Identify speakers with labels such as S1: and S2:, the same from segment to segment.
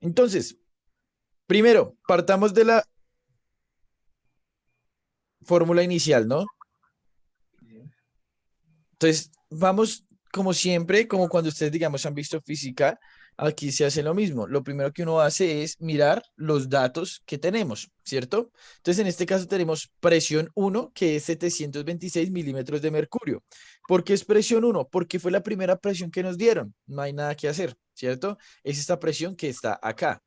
S1: Entonces, primero, partamos de la fórmula inicial, ¿no? Entonces, vamos como siempre, como cuando ustedes, digamos, han visto física, aquí se hace lo mismo. Lo primero que uno hace es mirar los datos que tenemos, ¿cierto? Entonces, en este caso tenemos presión 1, que es 726 milímetros de mercurio. ¿Por qué es presión 1? Porque fue la primera presión que nos dieron. No hay nada que hacer, ¿cierto? Es esta presión que está acá.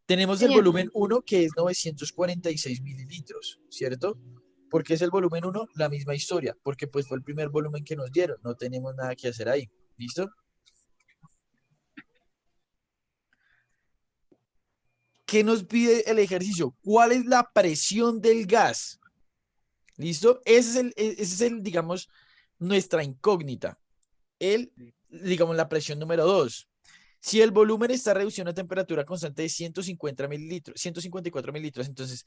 S1: Tenemos el
S2: Sí,
S1: volumen 1 que es 946 mililitros, ¿cierto? ¿Por qué es el volumen 1? La misma historia, porque pues fue el primer volumen que nos dieron, no tenemos nada que hacer ahí, ¿listo? ¿Qué nos pide el ejercicio? ¿Cuál es la presión del gas? ¿Listo? Ese es el, digamos, nuestra incógnita. Digamos, la presión número 2. Si el volumen está reducido a una temperatura constante de 150 mililitros, 154 mililitros, entonces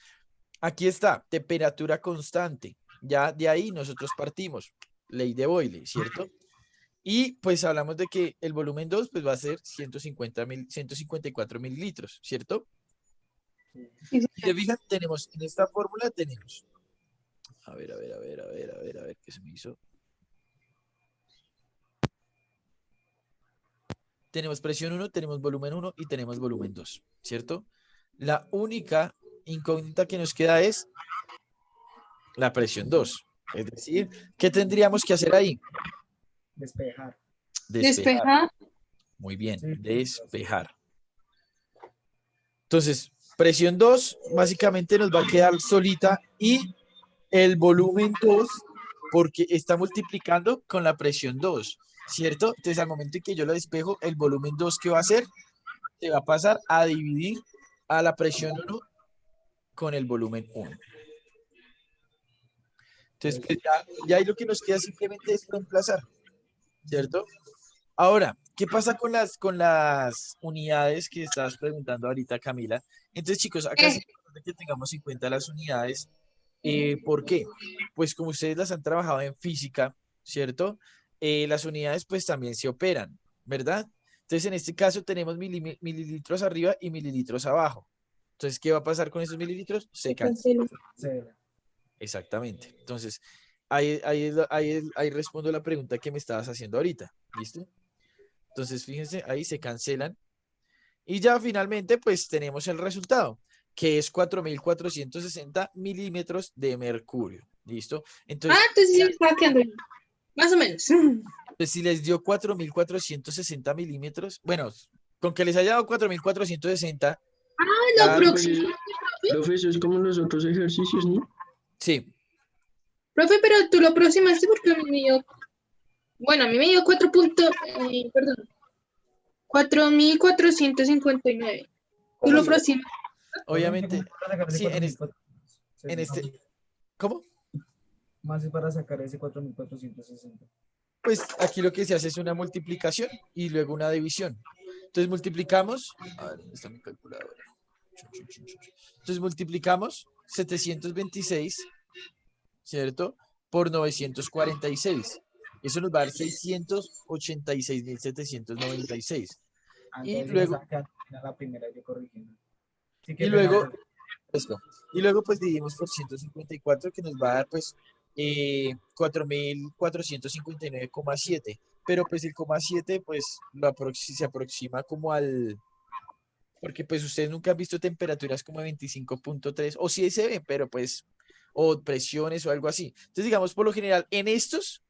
S1: aquí está, temperatura constante. Ya de ahí nosotros partimos. Ley de Boyle, ¿cierto? Y pues hablamos de que el volumen 2 pues va a ser 154 mililitros, ¿cierto?
S2: sí,
S1: Si se fijan, tenemos en esta fórmula, tenemos, a ver, ¿qué se me hizo? Tenemos presión 1, tenemos volumen 1 y tenemos volumen 2, ¿cierto? La única incógnita que nos queda es la presión 2. Es decir, ¿qué tendríamos que hacer ahí?
S3: Despejar.
S1: Despejar.
S2: despejar.
S1: Muy bien,
S3: Sí,
S1: despejar. Entonces, presión 2 básicamente nos va a quedar solita y el volumen 2 porque está multiplicando con la presión 2, ¿cierto? Entonces, al momento en que yo lo despejo, el volumen 2 ¿qué va a hacer? Se va a pasar a dividir a la presión 1 con el volumen 1. Entonces, pues ya ahí lo que nos queda simplemente es reemplazar, ¿cierto? Ahora, ¿qué pasa con las unidades que estabas preguntando ahorita, Camila? Entonces, chicos, acá es
S2: Eh,
S1: importante que tengamos en cuenta las unidades. ¿Por qué? Pues como ustedes las han trabajado en física, ¿cierto? Las unidades pues también se operan, ¿verdad? Entonces, en este caso tenemos mililitros arriba y mililitros abajo. Entonces, ¿qué va a pasar con esos mililitros? Se
S2: se
S1: cansan.
S2: cancela.
S3: cero.
S1: Exactamente. Entonces, ahí respondo la pregunta que me estabas haciendo ahorita. ¿Listo? Entonces, fíjense, ahí se cancelan. Y ya finalmente, pues tenemos el resultado, que es 4.460 milímetros de mercurio. ¿Listo?
S2: Ah,
S1: Entonces,
S2: entonces sí me estaba quedando bien. Más o menos.
S1: pues, si les dio 4.460 milímetros, bueno, con que les haya dado 4.460,
S2: Ah, lo
S1: ya,
S4: Pues,
S2: próximo,
S4: profe, eso es como los otros ejercicios, ¿no?
S1: sí,
S2: profe, pero tú lo aproximaste porque a mí me dio, bueno, a mí me dio 4.459. Tú lo
S3: Sí,
S2: aproximas.
S3: obviamente,
S1: obviamente,
S3: para sacar ese
S1: sí, en,
S3: 4.460.
S1: en este, ¿cómo?
S3: Más es para sacar ese 4.460.
S1: Pues aquí lo que se hace es una multiplicación y luego una división. Entonces multiplicamos, a ver, ¿dónde está mi calculadora? Entonces multiplicamos 726, ¿cierto? Por 946. Eso nos va a dar 686.796. Y
S3: Entonces sí me
S1: luego,
S3: estaba quedando bien a la primera yo corrigiendo. Sí,
S1: y
S3: qué pena,
S1: luego,
S3: profe.
S1: esto, y luego pues dividimos por 154 que nos va a dar pues 4.459,7. Pero pues el coma 7 pues se aproxima como al, porque pues ustedes nunca han visto temperaturas como de 25,3 o sí se ven, pero pues, o presiones o algo así. Entonces, digamos, por lo general, en estos,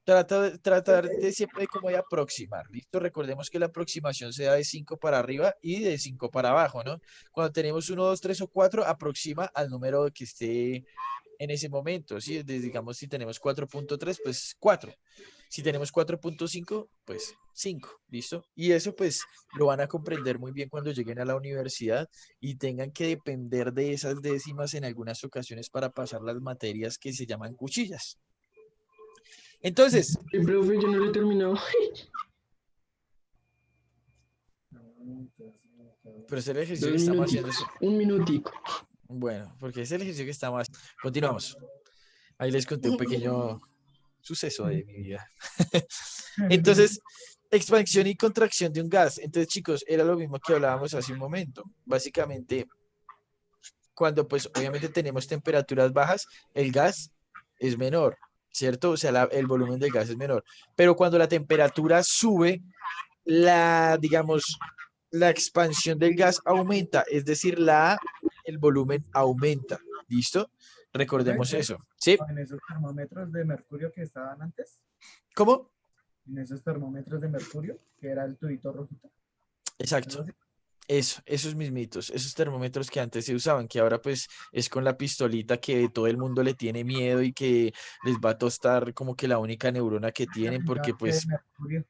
S1: tratar de siempre como de aproximar, ¿listo? Recordemos que la aproximación se da de 5 para arriba y de 5 para abajo, ¿no? Cuando tenemos uno 2 3 o 4 aproxima al número que esté en ese momento, ¿sí? Digamos, si tenemos 4,3 pues 4. Si tenemos 4,5 pues 5, ¿listo? Y eso pues lo van a comprender muy bien cuando lleguen a la universidad y tengan que depender de esas décimas en algunas ocasiones para pasar las materias que se llaman cuchillas. Entonces,
S4: Y, profe, yo no lo he terminado.
S1: pero es el ejercicio
S4: Dos
S1: que estamos haciendo.
S4: minuticos, un minutico.
S1: Bueno, porque es el ejercicio que estamos haciendo. Continuamos. Ahí les conté un pequeño suceso de mi vida. Entonces, expansión y contracción de un gas. Entonces, chicos, era lo mismo que hablábamos hace un momento. Básicamente, cuando pues obviamente tenemos temperaturas bajas, el gas es menor, ¿cierto? O sea, el volumen del gas es menor. Pero cuando la temperatura sube, digamos, la expansión del gas aumenta, es decir, el volumen aumenta. ¿Listo? Recordemos
S3: ¿Ves?
S1: eso. ¿Sí?
S3: En esos termómetros de mercurio que estaban antes,
S1: ¿Cómo?
S3: en esos termómetros de mercurio, que era el tubito rojito.
S1: Exacto.
S3: Algo así.
S1: Esos mismitos, esos termómetros que antes se usaban, que ahora pues es con la pistolita que todo el mundo le tiene miedo y que les va a tostar como que la única neurona que
S3: Que
S1: tienen,
S3: pensaba
S1: porque
S3: que de
S1: pues
S3: mercurio.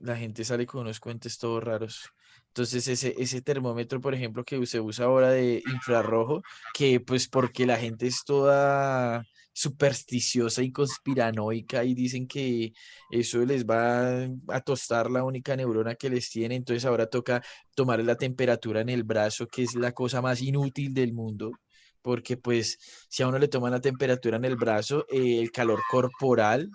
S1: la gente sale con unos cuentos todos raros. Entonces ese termómetro, por ejemplo, que se usa ahora de infrarrojo, que pues porque la gente es toda supersticiosa y conspiranoica y dicen que eso les va a tostar la única neurona que les tiene, entonces ahora toca tomar la temperatura en el brazo, que es la cosa más inútil del mundo, porque pues si a uno le toman la temperatura en el brazo, el calor corporal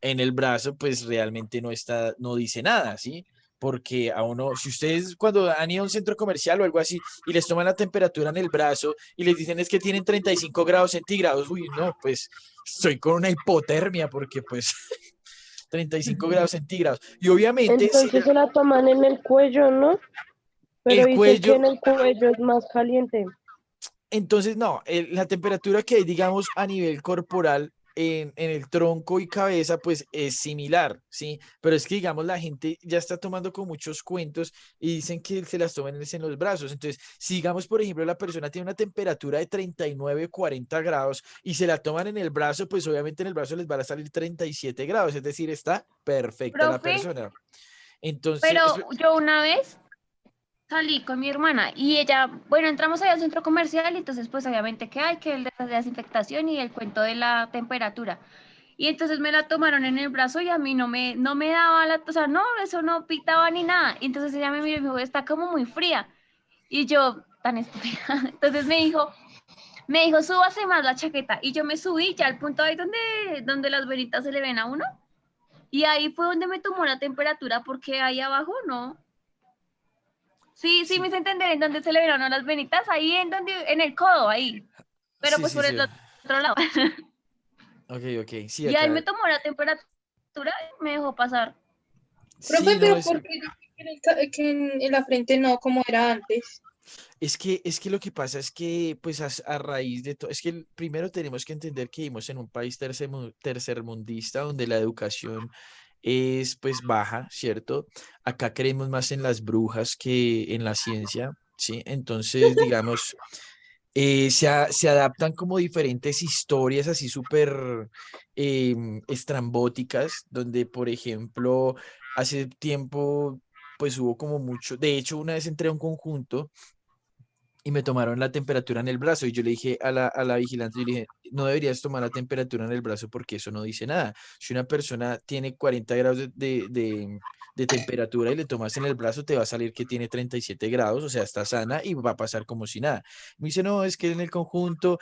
S1: en el brazo, pues realmente no dice nada, ¿sí? Porque a uno, si ustedes cuando han ido a un centro comercial o algo así y les toman la temperatura en el brazo y les dicen es que tienen 35 grados centígrados, uy, no, pues estoy con una hipotermia porque pues 35 grados centígrados. Y obviamente si
S5: Entonces se la toman en el cuello, ¿no? Pero
S1: el
S5: dicen que
S1: cuello,
S5: en el cuello es más caliente.
S1: entonces no, la temperatura que hay, digamos, a nivel corporal en el tronco y cabeza, pues es similar, ¿sí? Pero es que, digamos, la gente ya está tomando con muchos cuentos y dicen que se las toman en los brazos. Entonces, si digamos, por ejemplo, la persona tiene una temperatura de 39, 40 grados y se la toman en el brazo, pues obviamente en el brazo les van a salir 37 grados, es decir, está perfecta la
S6: Profe,
S1: persona. Entonces,
S6: pero yo una vez salí con mi hermana y ella, bueno, entramos allá al centro comercial y entonces pues obviamente que hay que el de la desinfectación y el cuento de la temperatura. Y entonces me la tomaron en el brazo y a mí no me daba o sea, no, eso no pitaba ni nada. Y entonces ella me miró y me dijo, está como muy fría. Y yo, tan estúpida. Entonces me dijo, súbase más la chaqueta. Y yo me subí ya al punto ahí donde las velitas se le ven a uno. Y ahí fue donde me tomó la temperatura porque ahí abajo no. Sí, sí, me
S1: sí,
S6: hice entender en donde se le vieron las venitas, ahí en el codo, ahí. Pero
S1: sí,
S6: pues
S1: sí,
S6: por el
S1: sí.
S6: otro lado.
S1: Ok, ok, sí,
S6: Y ahí
S1: acá.
S6: me tomó la temperatura y me dejó pasar.
S2: Profe,
S1: Sí, no,
S2: pero ¿por qué dice que en la frente no, como era antes?
S1: es que lo que pasa es que, pues, a raíz de todo, es que primero tenemos que entender que vivimos en un país tercermundista donde la educación es, pues, baja, ¿cierto? Acá creemos más en las brujas que en la ciencia, ¿sí? Entonces, digamos, se adaptan como diferentes historias así súper estrambóticas, donde, por ejemplo, hace tiempo, pues, hubo como mucho, de hecho, una vez entré a un conjunto y me tomaron la temperatura en el brazo y yo le dije a la vigilante, yo le dije, no deberías tomar la temperatura en el brazo porque eso no dice nada. Si una persona tiene 40 grados de temperatura y le tomas en el brazo, te va a salir que tiene 37 grados, o sea, está sana y va a pasar como si nada. Me dice, no, es que en el conjunto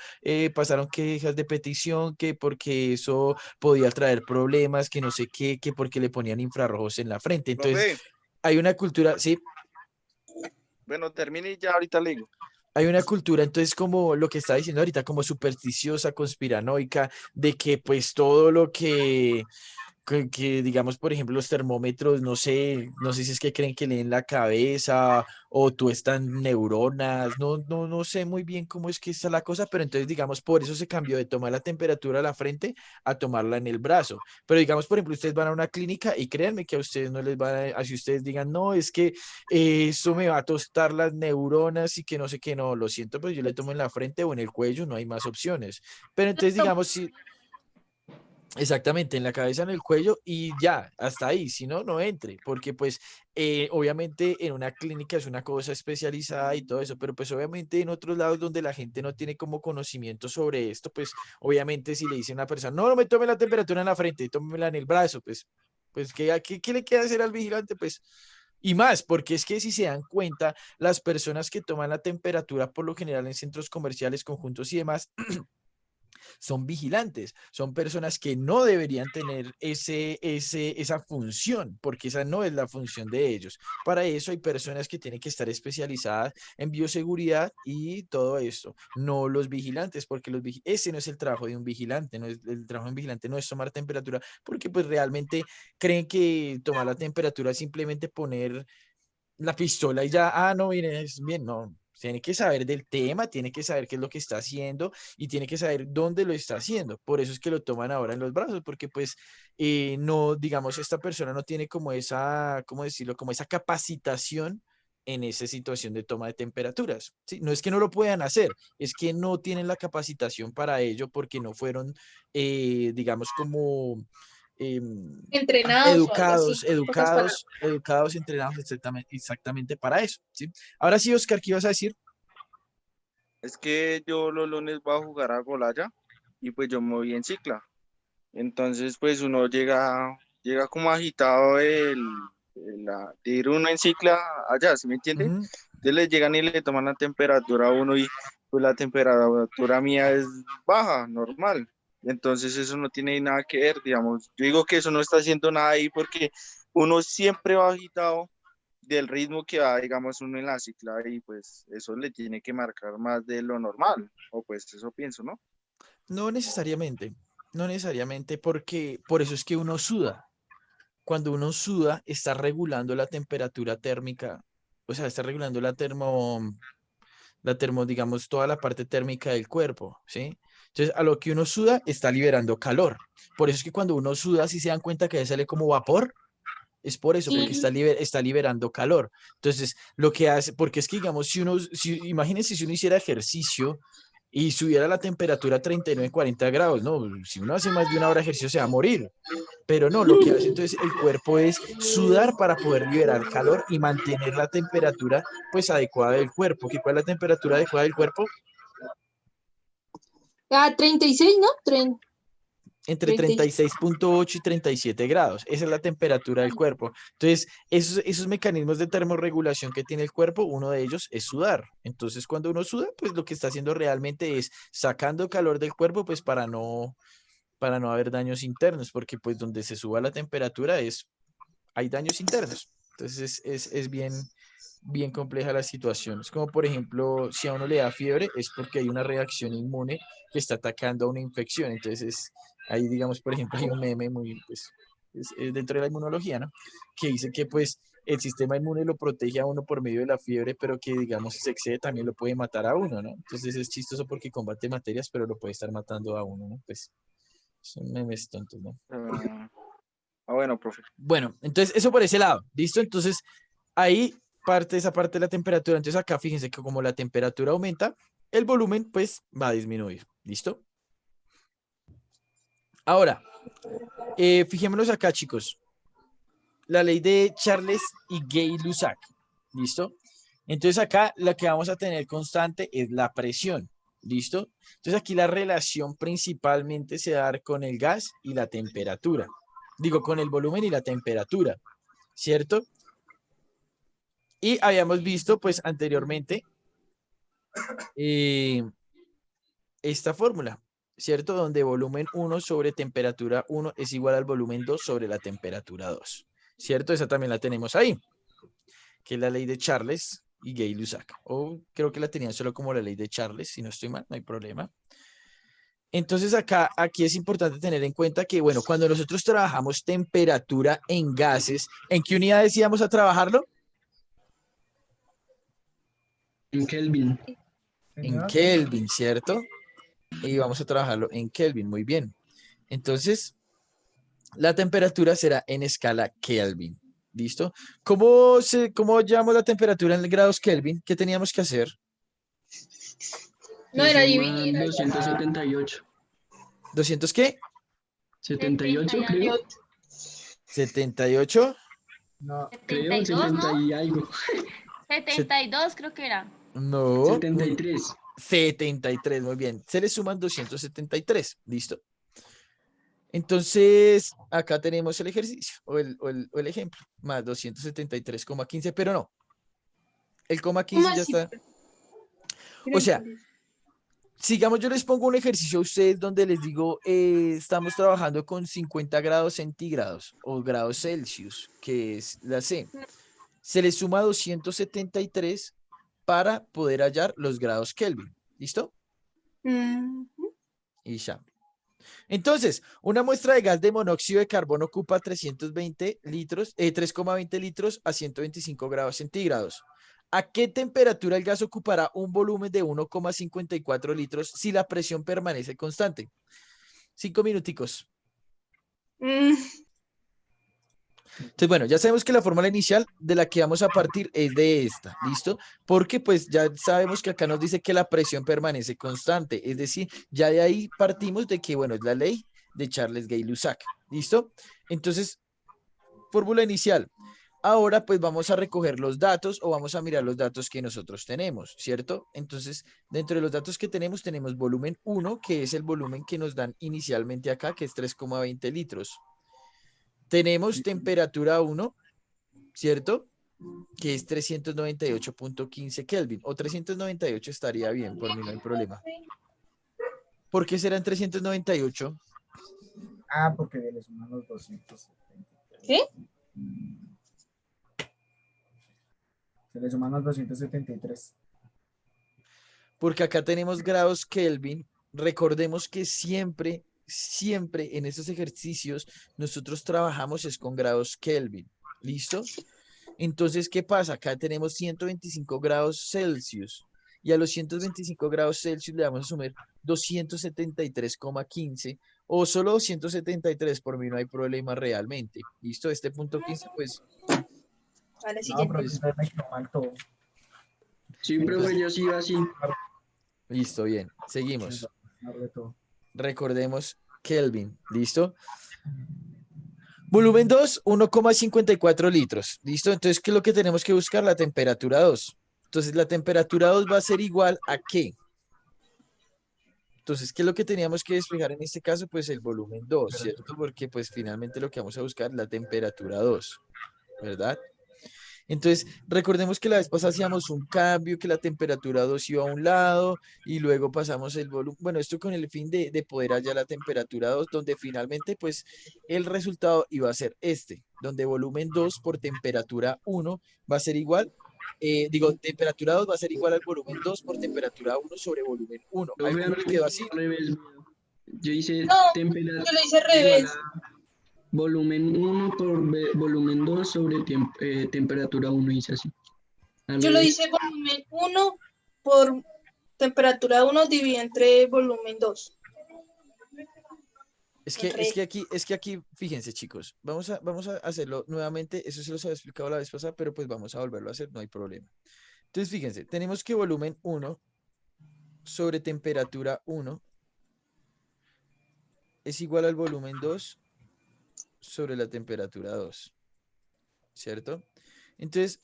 S1: pasaron quejas de petición, que porque eso podía traer problemas, que no sé qué, que porque le ponían infrarrojos en la frente. Entonces,
S7: Profe,
S1: hay una cultura, sí,
S7: bueno, termine y ya ahorita le digo.
S1: hay una cultura, entonces, como lo que está diciendo ahorita, como supersticiosa, conspiranoica, de que pues todo lo que, digamos, por ejemplo, los termómetros, no sé si es que creen que leen la cabeza o tú están neuronas, no sé muy bien cómo es que está la cosa, pero entonces, digamos, por eso se cambió de tomar la temperatura a la frente a tomarla en el brazo. Pero digamos, por ejemplo, ustedes van a una clínica y créanme que a ustedes no les van así ustedes digan, no, es que eso me va a tostar las neuronas y que no sé qué, no, lo siento, pues yo le tomo en la frente o en el cuello, no hay más opciones. Pero entonces, digamos, si exactamente, en la cabeza, en el cuello y ya, hasta ahí, si no, no entre, porque pues obviamente en una clínica es una cosa especializada y todo eso, pero pues obviamente en otros lados donde la gente no tiene como conocimiento sobre esto, pues obviamente si le dice a una persona, no, no me tome la temperatura en la frente, tómela en el brazo, pues ¿qué le queda hacer al vigilante? Pues, y más, porque es que si se dan cuenta, las personas que toman la temperatura por lo general en centros comerciales, conjuntos y demás, son vigilantes, son personas que no deberían tener esa función, porque esa no es la función de ellos. Para eso hay personas que tienen que estar especializadas en bioseguridad y todo esto, no los vigilantes, porque ese no es el trabajo de un vigilante, no es, el trabajo de un vigilante no es tomar temperatura, porque pues realmente creen que tomar la temperatura es simplemente poner la pistola y ya, no, mire, es bien, no. Tiene que saber del tema, tiene que saber qué es lo que está haciendo y tiene que saber dónde lo está haciendo. Por eso es que lo toman ahora en los brazos, porque pues no, digamos, esta persona no tiene como esa, ¿cómo decirlo? Como esa capacitación en esa situación de toma de temperaturas. ¿Sí? No es que no lo puedan hacer, es que no tienen la capacitación para ello porque no fueron, digamos, como
S2: Entrenados o algo así. Pocas palabras.
S1: educados, entrenados exactamente para eso, ¿sí? Ahora sí, Oscar, ¿qué ibas a decir?
S7: Es que yo los lunes voy a jugar a Golaya y pues yo me voy en cicla. Entonces pues uno llega como agitado de ir uno en cicla allá, ¿sí me entiende?
S1: Ujú.
S7: Entonces le llegan y le toman la temperatura a uno y pues la temperatura mía es baja, normal. Entonces eso no tiene nada que ver, digamos. Yo digo que eso no está haciendo nada ahí porque uno siempre va agitado del ritmo que va, digamos, uno en la cicla y pues eso le tiene que marcar más de lo normal, o pues eso pienso, ¿no?
S1: No necesariamente, no necesariamente porque por eso es que uno suda. Cuando uno suda, está regulando la temperatura térmica, o sea, está regulando digamos, toda la parte térmica del cuerpo, ¿sí? Entonces, a lo que uno suda, está liberando calor. Por eso es que cuando uno suda, si se dan cuenta que sale como vapor, es por eso, porque
S2: Sí.
S1: está liberando calor. Entonces, lo que hace, porque es que, digamos, imagínense si uno hiciera ejercicio y subiera la temperatura a 39, 40 grados, no, si uno hace más de una hora de ejercicio se va a morir. Pero no, lo que hace entonces el cuerpo es sudar para poder liberar calor y mantener la temperatura pues adecuada del cuerpo. ¿Cuál es la temperatura adecuada del cuerpo?
S2: 36, ¿no?
S1: Entre 36,8 y 37 grados. Esa es la temperatura del cuerpo. Entonces, esos mecanismos de termorregulación que tiene el cuerpo, uno de ellos es sudar. Entonces, cuando uno suda, pues lo que está haciendo realmente es sacando calor del cuerpo, pues para no haber daños internos, porque pues donde se suba la temperatura hay daños internos. Entonces, es bien compleja la situación. Es como, por ejemplo, si a uno le da fiebre, es porque hay una reacción inmune que está atacando a una infección. Entonces, ahí, digamos, por ejemplo, hay un meme muy, pues, es dentro de la inmunología, ¿no? Que dice que, pues, el sistema inmune lo protege a uno por medio de la fiebre, pero que, digamos, si se excede también lo puede matar a uno, ¿no? Entonces, es chistoso porque combate materias, pero lo puede estar matando a uno, ¿no? Pues, son memes tontos, ¿no?
S7: Bueno, profe.
S1: Bueno, entonces, eso por ese lado, ¿listo? Entonces, ahí esa parte de la temperatura. Entonces acá fíjense que como la temperatura aumenta, el volumen pues va a disminuir. ¿Listo? Ahora, fijémonos acá, chicos. La ley de Charles y Gay-Lussac. ¿Listo? Entonces acá la que vamos a tener constante es la presión. ¿Listo? Entonces aquí la relación principalmente se da con el gas y la temperatura. Digo, con el volumen y la temperatura. ¿Cierto? Y habíamos visto, pues, anteriormente esta fórmula, ¿cierto? Donde volumen 1 sobre temperatura 1 es igual al volumen 2 sobre la temperatura 2, ¿cierto? Esa también la tenemos ahí, que es la ley de Charles y Gay-Lussac. O creo que la tenían solo como la ley de Charles, si no estoy mal, no hay problema. Entonces aquí es importante tener en cuenta que, bueno, cuando nosotros trabajamos temperatura en gases, ¿en qué unidades íbamos a trabajarlo?
S4: En Kelvin.
S1: En Kelvin, ¿cierto? Y vamos a trabajarlo en Kelvin, muy bien. Entonces, la temperatura será en escala Kelvin, ¿listo? ¿Cómo llamamos la temperatura en grados Kelvin? ¿Qué teníamos que hacer?
S2: No
S4: Se
S2: era
S4: suma
S2: dividir.
S4: 278.
S1: ¿200 qué?
S4: 78, creo.
S1: 78.
S3: No,
S4: Creo
S6: 72,
S4: 70
S6: ¿no?
S4: y algo.
S6: 72 creo que era.
S1: No.
S4: 73.
S1: 73, muy bien. Se le suman 273, ¿listo? Entonces, acá tenemos el ejercicio o el ejemplo, más 273,15, pero no. El coma 15 ya está. O sea, Sigamos, yo les pongo un ejercicio a ustedes donde les digo, estamos trabajando con 50 grados centígrados o grados Celsius, que es la C. Se le suma 273 para poder hallar los grados Kelvin. ¿Listo? Y ya. Entonces, una muestra de gas de monóxido de carbono ocupa 320 litros, 3,20 litros a 125 grados centígrados. ¿A qué temperatura el gas ocupará un volumen de 1,54 litros si la presión permanece constante? 5 minuticos. Entonces, bueno, ya sabemos que la fórmula inicial de la que vamos a partir es de esta, ¿listo? Porque pues ya sabemos que acá nos dice que la presión permanece constante, es decir, ya de ahí partimos de que, bueno, es la ley de Charles Gay-Lussac, ¿listo? Entonces, fórmula inicial. Ahora pues vamos a recoger los datos o vamos a mirar los datos que nosotros tenemos, ¿cierto? Entonces, dentro de los datos que tenemos volumen 1, que es el volumen que nos dan inicialmente acá, que es 3,20 litros. Tenemos temperatura 1, ¿cierto? Que es 398.15 Kelvin, o 398 estaría bien, por mí no hay problema. ¿Por qué serán 398?
S3: Ah, porque le suman los 270.
S2: ¿Qué?
S3: Se le suman los 273.
S1: Porque acá tenemos grados Kelvin. Recordemos que siempre en estos ejercicios nosotros trabajamos es con grados Kelvin. ¿Listo? Entonces, ¿qué pasa? Acá tenemos 125 grados Celsius. Y a los 125 grados Celsius le vamos a sumar 273,15 o solo 273, por mí no hay problema realmente. ¿Listo? Este punto 15, pues...
S2: Vale,
S3: No,
S2: siguiente.
S3: profesor, me quedó mal todo.
S4: Sí, profe, yo sí iba así.
S1: Listo, bien. Seguimos.
S3: Arde todo.
S1: Recordemos Kelvin. ¿Listo? Volumen 2, 1,54 litros. ¿Listo? Entonces, ¿qué es lo que tenemos que buscar? La temperatura 2. Entonces, la temperatura 2 va a ser igual a ¿qué? Entonces, ¿qué es lo que teníamos que despejar en este caso? Pues el volumen 2, ¿cierto? Porque pues finalmente lo que vamos a buscar es la temperatura 2, ¿verdad? Entonces, recordemos que la vez pasada hacíamos un cambio, que la temperatura 2 iba a un lado y luego pasamos el volumen. Bueno, esto con el fin de poder hallar la temperatura 2, donde finalmente, pues, el resultado iba a ser este, donde volumen 2 por temperatura 1 va a ser igual, temperatura 2 va a ser igual al volumen 2 por temperatura 1 sobre volumen 1.
S4: Profe,
S1: ¿Alguno le quedó así?
S4: al revés. Yo hice
S2: No,
S4: temperatura
S2: yo lo hice al revés.
S4: volumen 1 por volumen 2 sobre temperatura 1, hice así. Al
S2: Yo lo
S4: revés.
S2: hice volumen 1 por temperatura 1 dividido entre volumen 2.
S1: Es que aquí, fíjense chicos, vamos a hacerlo nuevamente, eso se los había explicado la vez pasada, pero pues vamos a volverlo a hacer, no hay problema. Entonces, fíjense, tenemos que volumen 1 sobre temperatura 1 es igual al volumen 2 sobre la temperatura 2, ¿cierto? Entonces,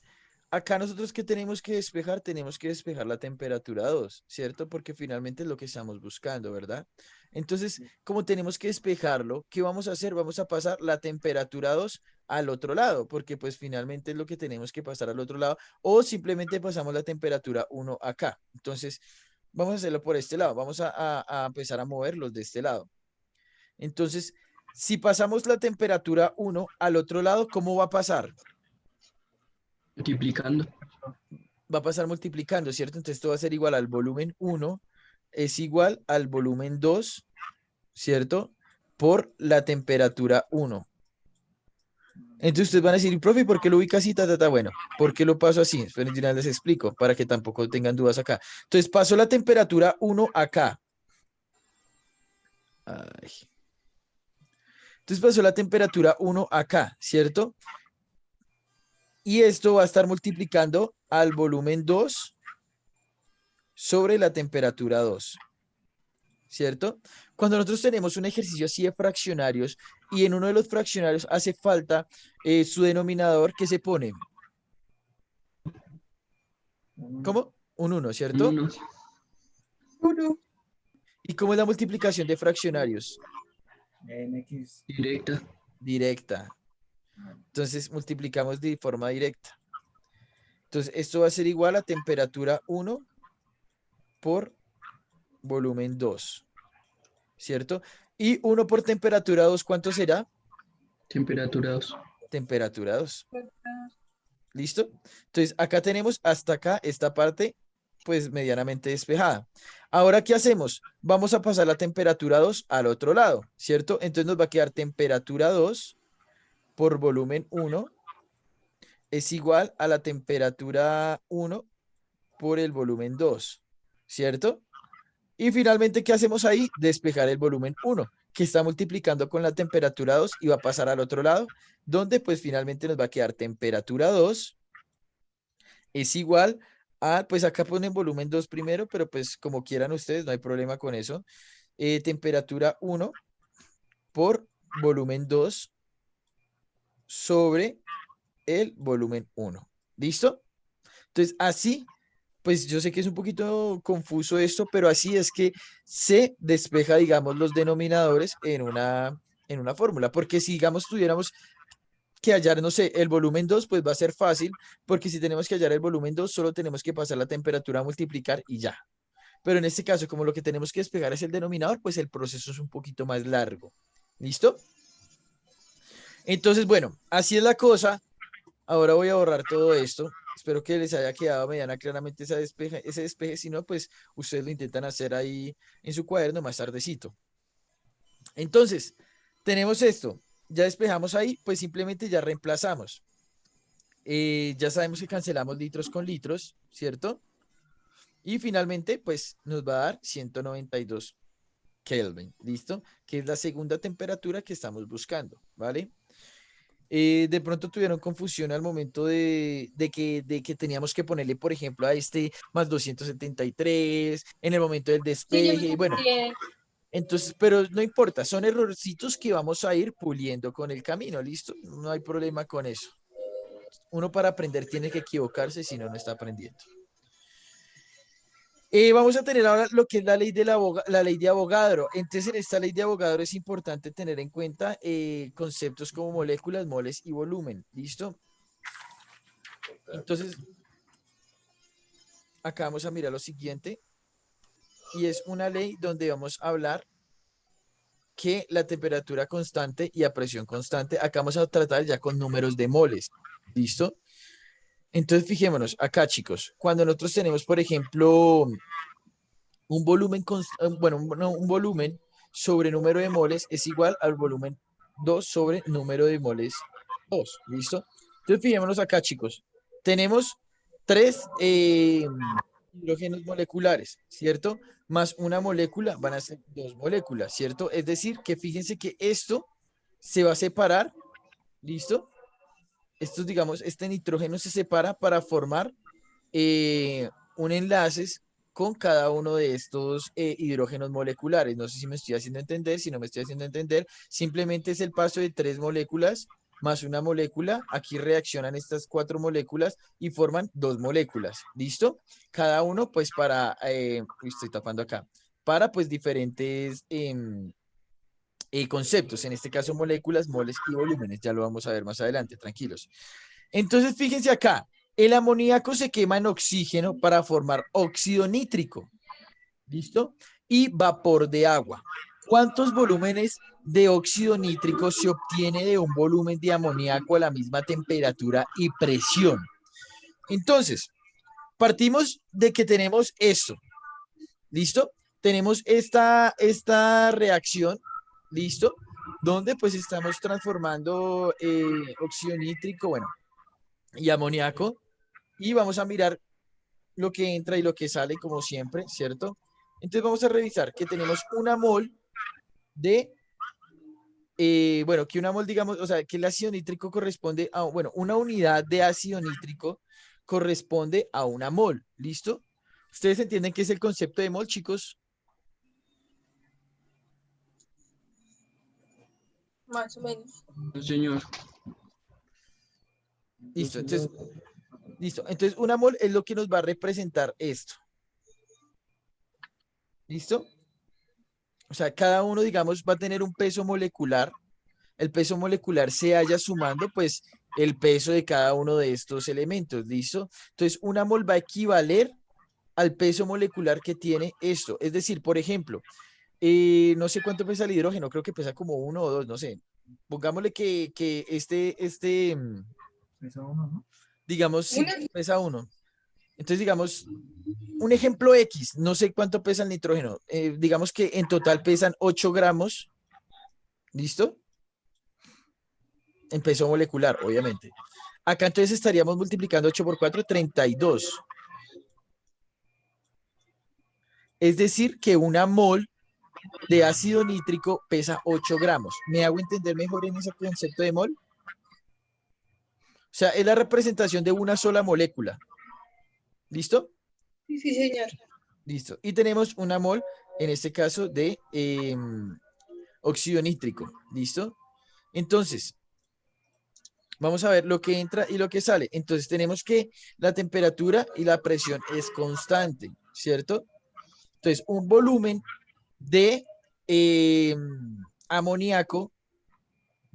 S1: acá nosotros que tenemos que despejar la temperatura 2, ¿cierto? Porque finalmente es lo que estamos buscando, ¿verdad? Entonces, como tenemos que despejarlo, ¿qué vamos a hacer? Vamos a pasar la temperatura 2 al otro lado, porque pues finalmente es lo que tenemos que pasar al otro lado, o simplemente pasamos la temperatura 1 acá. Entonces, vamos a hacerlo por este lado, vamos a empezar a moverlos de este lado. Entonces, si pasamos la temperatura 1 al otro lado, ¿cómo va a pasar?
S4: Multiplicando.
S1: Va a pasar multiplicando, ¿cierto? Entonces esto va a ser igual al volumen 1, es igual al volumen 2, ¿cierto? Por la temperatura 1. Entonces ustedes van a decir, profe, ¿por qué lo ubica así? Bueno, ¿por qué lo paso así? Esperen, de una vez les explico, para que tampoco tengan dudas acá. Entonces paso la temperatura 1 acá. Ay. Entonces pasó la temperatura 1 acá, ¿cierto? Y esto va a estar multiplicando al volumen 2 sobre la temperatura 2, ¿cierto? Cuando nosotros tenemos un ejercicio así de fraccionarios y en uno de los fraccionarios hace falta su denominador, ¿qué se pone? ¿Cómo? Un 1, ¿cierto?
S4: 1.
S1: ¿Y cómo es la multiplicación de fraccionarios?
S3: NX.
S4: Directa.
S1: Directa. Entonces multiplicamos de forma directa. Entonces esto va a ser igual a temperatura 1 por volumen 2, ¿cierto? Y 1 por temperatura 2, ¿cuánto será?
S4: Temperatura 2.
S1: Temperatura 2. ¿Listo? Entonces, acá tenemos hasta acá esta parte, pues medianamente despejada. Ahora, ¿qué hacemos? Vamos a pasar la temperatura 2 al otro lado, ¿cierto? Entonces nos va a quedar temperatura 2 por volumen 1 es igual a la temperatura 1 por el volumen 2, ¿cierto? Y finalmente, ¿qué hacemos ahí? Despejar el volumen 1, que está multiplicando con la temperatura 2 y va a pasar al otro lado, donde pues finalmente nos va a quedar temperatura 2 es igual a, pues acá ponen volumen 2 primero, pero pues como quieran ustedes, no hay problema con eso. Temperatura 1 por volumen 2 sobre el volumen 1. ¿Listo? Entonces, así, pues yo sé que es un poquito confuso esto, pero así es que se despeja, digamos, los denominadores en una fórmula. Porque si, digamos, tuviéramos que hallar, no sé, el volumen 2, pues va a ser fácil, porque si tenemos que hallar el volumen 2, solo tenemos que pasar la temperatura a multiplicar y ya. Pero en este caso, como lo que tenemos que despejar es el denominador, pues el proceso es un poquito más largo. ¿Listo? Entonces, bueno, así es la cosa. Ahora voy a borrar todo esto. Espero que les haya quedado mediana claramente ese despeje. Si no, pues ustedes lo intentan hacer ahí en su cuaderno más tardecito. Entonces, tenemos esto. Ya despejamos ahí, pues simplemente ya reemplazamos. Ya sabemos que cancelamos litros con litros, ¿cierto? Y finalmente, pues nos va a dar 192 Kelvin, ¿listo? Que es la segunda temperatura que estamos buscando, ¿vale? De pronto tuvieron confusión al momento de que teníamos que ponerle, por ejemplo, a este más 273 en el momento del
S2: Sí, yo
S1: despeje.
S2: me
S1: Bueno,
S2: confundié.
S1: entonces, pero no importa, son errorcitos que vamos a ir puliendo con el camino, ¿listo? No hay problema con eso. Uno para aprender tiene que equivocarse, si no, no está aprendiendo. Vamos a tener ahora lo que es la ley de la ley de Avogadro. Entonces, en esta ley de Avogadro es importante tener en cuenta conceptos como moléculas, moles y volumen. ¿Listo? Entonces, acá vamos a mirar lo siguiente. Y es una ley donde vamos a hablar que la temperatura constante y a presión constante, acá vamos a tratar ya con números de moles. ¿Listo? Entonces, fijémonos acá, chicos. Cuando nosotros tenemos, por ejemplo, un volumen, bueno, un volumen sobre número de moles es igual al volumen 2 sobre número de moles 2. ¿Listo? Entonces, fijémonos acá, chicos. Tenemos 3 hidrógenos moleculares, ¿cierto? Más una molécula van a ser 2 moléculas, ¿cierto? Es decir, que fíjense que esto se va a separar, ¿listo? Estos, digamos, este nitrógeno se separa para formar un enlace con cada uno de estos hidrógenos moleculares. No sé si me estoy haciendo entender, si no me estoy haciendo entender, simplemente es el paso de 3 moléculas más una molécula. Aquí reaccionan estas 4 moléculas y forman 2 moléculas. ¿Listo? Cada uno pues para, estoy tapando acá, para pues diferentes conceptos, en este caso moléculas, moles y volúmenes. Ya lo vamos a ver más adelante, tranquilos. Entonces, fíjense acá, el amoníaco se quema en oxígeno para formar óxido nítrico, ¿listo? Y vapor de agua. ¿Cuántos volúmenes de óxido nítrico se obtiene de un volumen de amoníaco a la misma temperatura y presión? Entonces, partimos de que tenemos esto, ¿listo? Tenemos esta reacción, ¿listo? Donde pues estamos transformando óxido nítrico, bueno, y amoníaco, y vamos a mirar lo que entra y lo que sale, como siempre, ¿cierto? Entonces vamos a revisar que tenemos una mol de, bueno, que una mol, digamos, o sea, que el ácido nítrico corresponde a, bueno, una unidad de ácido nítrico corresponde a una mol, ¿listo? ¿Ustedes entienden qué es el concepto de mol, chicos?
S2: Más o menos.
S4: No, señor.
S1: Listo, entonces, listo. Entonces, una mol es lo que nos va a representar esto. ¿Listo? O sea, cada uno, digamos, va a tener un peso molecular. El peso molecular se haya sumando, pues, el peso de cada uno de estos elementos. ¿Listo? Entonces, una mol va a equivaler al peso molecular que tiene esto. Es decir, por ejemplo, no sé cuánto pesa el hidrógeno, creo que pesa como 1 o 2, no sé. Pongámosle que
S3: Eso uno, ¿no?
S1: digamos, sí,
S2: Una.
S1: pesa 1. Entonces, digamos, un ejemplo X, no sé cuánto pesa el nitrógeno. Digamos que en total pesan 8 gramos, ¿listo? En peso molecular, obviamente. Acá entonces estaríamos multiplicando 8 por 4, 32. Es decir, que una mol de ácido nítrico pesa 8 gramos. ¿Me hago entender mejor en ese concepto de mol? O sea, es la representación de una sola molécula. ¿Listo?
S2: Sí, sí, señor.
S1: Listo. Y tenemos una mol, en este caso, de óxido nítrico. ¿Listo? Entonces, vamos a ver lo que entra y lo que sale. Entonces, tenemos que la temperatura y la presión es constante, ¿cierto? Entonces, un volumen de amoníaco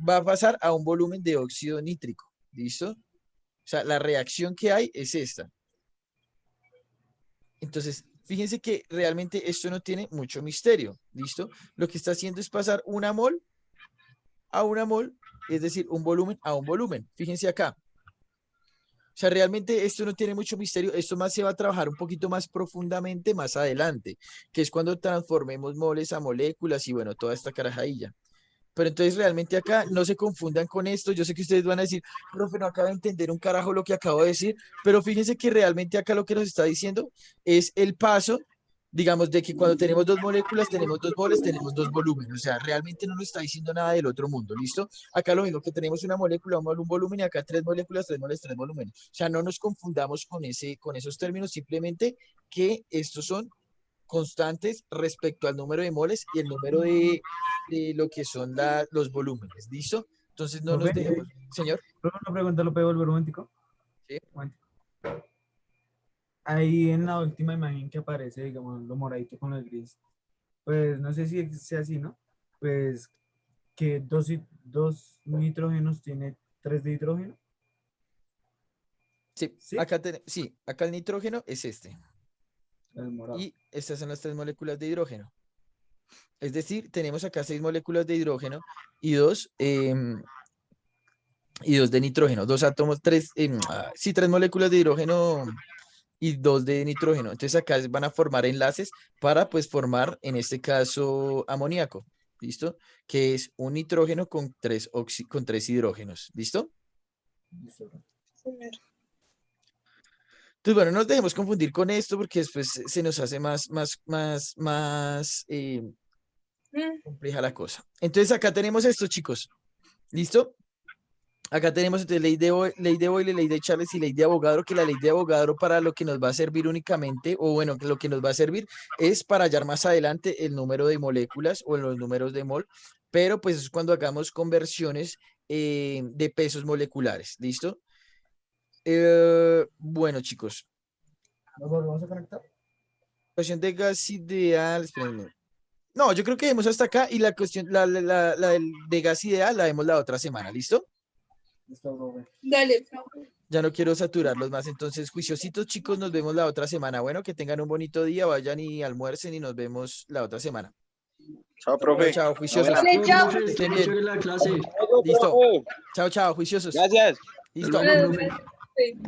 S1: va a pasar a un volumen de óxido nítrico. ¿Listo? O sea, la reacción que hay es esta. Entonces, fíjense que realmente esto no tiene mucho misterio. ¿Listo? Lo que está haciendo es pasar una mol a una mol, es decir, un volumen a un volumen. Fíjense acá. O sea, realmente esto no tiene mucho misterio. Esto más se va a trabajar un poquito más profundamente más adelante, que es cuando transformemos moles a moléculas y bueno, toda esta carajadilla. Pero entonces realmente acá no se confundan con esto. Yo sé que ustedes van a decir, profe, no acabo de entender un carajo lo que acabo de decir, pero fíjense que realmente acá lo que nos está diciendo es el paso, digamos, de que cuando tenemos dos moléculas, tenemos dos moles, tenemos dos volúmenes. O sea, realmente no nos está diciendo nada del otro mundo, ¿listo? Acá lo mismo que tenemos una molécula, un volumen, y acá tres moléculas, tres moles, tres volúmenes. O sea, no nos confundamos con esos términos, simplemente que estos son constantes respecto al número de moles y el número de lo que son los volúmenes, ¿listo? Entonces no nos
S3: Profe,
S1: dejemos, señor.
S3: Profe, una pregunta, ¿lo puedo volver un momentico?
S1: Sí.
S3: Un momentico. Ahí en la última imagen que aparece, digamos, lo moradito con el gris, pues no sé si sea así, ¿no? Pues que dos nitrógenos tiene 3 de hidrógeno.
S1: Sí,
S3: ¿Sí?
S1: sí, acá el nitrógeno es este.
S3: El morado.
S1: Y estas son las tres moléculas de hidrógeno. Es decir, tenemos acá 6 moléculas de hidrógeno y dos de nitrógeno, dos átomos, sí, 3 moléculas de hidrógeno y 2 de nitrógeno. Entonces acá van a formar enlaces para pues formar, en este caso, amoníaco. ¿Listo? Que es un nitrógeno con con 3 hidrógenos. ¿Listo?
S3: Listo.
S2: Señor.
S1: Entonces, bueno, no nos dejemos confundir con esto porque después se nos hace más compleja la cosa. Entonces acá tenemos esto, chicos. ¿Listo? Acá tenemos entonces ley de Boyle, ley de Charles y ley de Avogadro, que la ley de Avogadro para lo que nos va a servir únicamente, o bueno, que lo que nos va a servir es para hallar más adelante el número de moléculas o los números de mol, pero pues es cuando hagamos conversiones de pesos moleculares, ¿listo? Bueno, chicos.
S3: ¿Nos volvemos a conectar?
S1: Cuestión de gas ideal, espérenme. No, yo creo que vemos hasta acá y la cuestión, la de gas ideal la vemos la otra semana, ¿listo?
S3: Listo, profe.
S2: Dale, profe.
S1: Ya no quiero saturarlos más, entonces, juiciositos, chicos, nos vemos la otra semana. Bueno, que tengan un bonito día, vayan y almuercen y nos vemos la otra semana.
S7: Chao, profe.
S1: Chao, juiciosos.
S2: Dale, chao.
S4: Profe,
S1: Estén
S4: estuvo
S1: bien.
S4: chévere la clase.
S1: Listo. Chao, chao, juiciosos.
S7: Gracias.
S1: Listo.
S4: Hasta luego, profe.
S2: Sí.